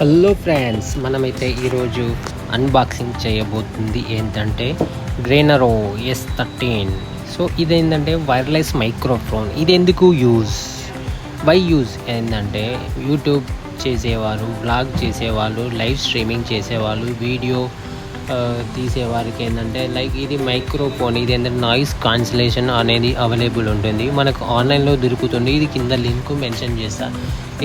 Hello friends, మనమైతే ఈరోజు unboxing చేయబోతుంది ఏంటంటే గ్రేనరో S13. సో ఇదేంటంటే వైర్లెస్ మైక్రోఫోన్. ఇది ఎందుకు వై యూజ్ ఏంటంటే యూట్యూబ్ చేసేవారు, బ్లాగ్ చేసేవాళ్ళు, లైవ్ స్ట్రీమింగ్ చేసేవాళ్ళు, వీడియో తీసేవారికి ఏంటంటే లైక్ ఇది మైక్రోఫోన్. ఇది ఏంటంటే నాయిస్ కాన్సలేషన్ అనేది అవైలబుల్ ఉంటుంది, మనకు ఆన్లైన్లో దొరుకుతుంది. ఇది కింద లింక్ మెన్షన్ చేస్తా.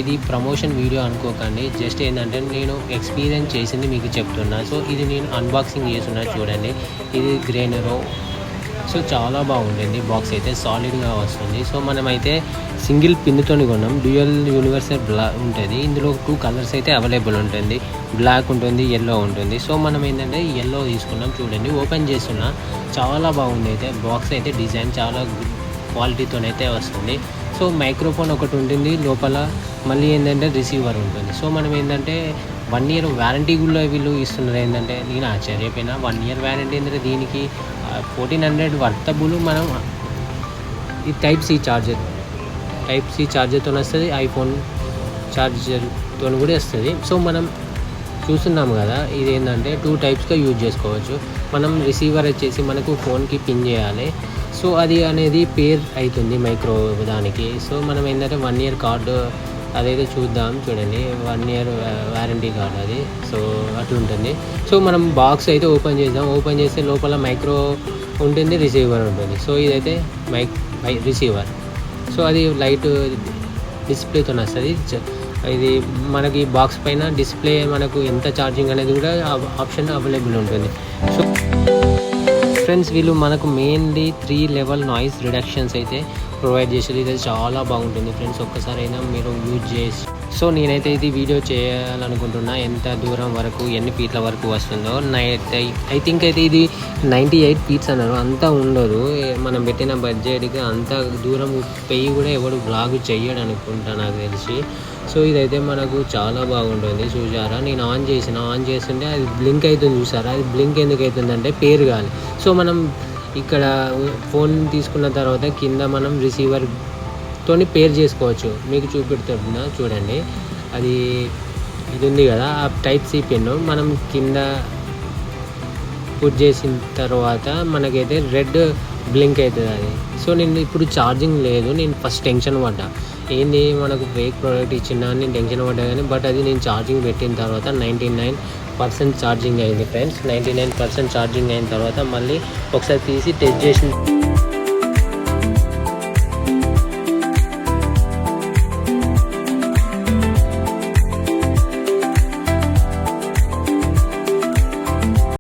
ఇది ప్రమోషన్ వీడియో అనుకోకండి, జస్ట్ ఏంటంటే నేను ఎక్స్పీరియన్స్ చేసింది మీకు చెప్తున్నా. సో ఇది నేను అన్బాక్సింగ్ చేస్తున్నా, చూడండి. ఇది గ్రేనరో. సో చాలా బాగుంటుంది, బాక్స్ అయితే సాలిడ్గా వస్తుంది. సో మనమైతే సింగిల్ పిన్తో కొన్నాం. డ్యూయల్ యూనివర్సల్ ఉంటుంది. ఇందులో 2 కలర్స్ అయితే అవైలబుల్ ఉంటుంది, బ్లాక్ ఉంటుంది, ఎల్లో ఉంటుంది. సో మనం ఏంటంటే ఎల్లో తీసుకున్నాం. చూడండి, ఓపెన్ చేస్తున్నా, చాలా బాగుంది. అయితే బాక్స్ అయితే డిజైన్ చాలా గుడ్ క్వాలిటీతోనైతే వస్తుంది. సో మైక్రోఫోన్ ఒకటి ఉంటుంది లోపల, మళ్ళీ ఏంటంటే రిసీవర్ ఉంటుంది. సో మనం ఏంటంటే 1 year వారంటీ కూడా వీళ్ళు ఇస్తున్నారు. ఏంటంటే నేను ఆశ్చర్యపోయినా, 1 year వారంటీ ఏంటంటే దీనికి 1400 వర్తబుల్. మనం ఈ టైప్ సి ఛార్జర్తో వస్తుంది, ఐఫోన్ ఛార్జర్తో కూడా వస్తుంది. సో మనం చూస్తున్నాము కదా, ఇది ఏంటంటే 2 టైప్స్గా యూజ్ చేసుకోవచ్చు. మనం రిసీవర్ వచ్చేసి మనకు ఫోన్కి పిన్ చేయాలి. సో అది అనేది పేర్ అవుతుంది మైక్రో దానికి. సో మనం ఏంటంటే 1 year కార్డు అదైతే చూద్దాం. చూడండి, 1 year వారంటీ కార్డు అది. సో అట్లా ఉంటుంది. సో మనం బాక్స్ అయితే ఓపెన్ చేద్దాం. ఓపెన్ చేస్తే లోపల మైక్రో ఉంటుంది, రిసీవర్ ఉంటుంది. సో ఇదైతే రిసీవర్. సో అది లైట్ డిస్ప్లేతో వస్తుంది. ఇది మనకి బాక్స్ పైన డిస్ప్లే మనకు ఎంత ఛార్జింగ్ అనేది కూడా ఆప్షన్ అవైలబుల్ ఉంటుంది. సో ఫ్రెండ్స్, వీళ్ళు మనకు మెయిన్లీ 3 level నాయిస్ రిడక్షన్స్ అయితే ప్రొవైడ్ చేసేది. ఇది చాలా బాగుంటుంది ఫ్రెండ్స్, ఒక్కసారి అయినా మీరు యూజ్ చేసి. సో నేనైతే ఇది వీడియో చేయాలనుకుంటున్నా, ఎంత దూరం వరకు, ఎన్ని ఫీట్ల వరకు వస్తుందో. ఐ థింక్ అయితే ఇది 98 feet అన్నారు, అంతా ఉండదు. మనం పెట్టిన బడ్జెట్కి అంత దూరం పెయ్యి కూడా ఎవడు బ్లాగ్ చెయ్యడు అనుకుంటా నాకు తెలిసి. సో ఇదైతే మనకు చాలా బాగుంటుంది. చూసారా, నేను ఆన్ చేస్తుంటే అది బ్లింక్ అవుతుంది. చూసారా, అది బ్లింక్ ఎందుకు అవుతుందంటే పేరు కాలి. సో మనం ఇక్కడ ఫోన్ తీసుకున్న తర్వాత కింద మనం రిసీవర్తోని పేర్ చేసుకోవచ్చు. మీకు చూపెడుతున్నా చూడండి, ఇది ఉంది కదా, ఆ టైప్ సి పిన్ మనం కింద పుట్ చేసిన తర్వాత మనకైతే రెడ్ బ్లింక్ అవుతుంది అది. సో నేను ఇప్పుడు ఛార్జింగ్ లేదు, నేను ఫస్ట్ టెన్షన్ పడ్డా, ఏంది మనకు ఫేక్ ప్రోడక్ట్ ఇచ్చిందా అని నేను టెన్షన్ పడ్డా. కానీ బట్ అది నేను ఛార్జింగ్ పెట్టిన తర్వాత 99% ఛార్జింగ్ అయింది ఫ్రెండ్స్. 99% ఛార్జింగ్ అయిన తర్వాత మళ్ళీ ఒకసారి తీసి టెస్ట్ చేసి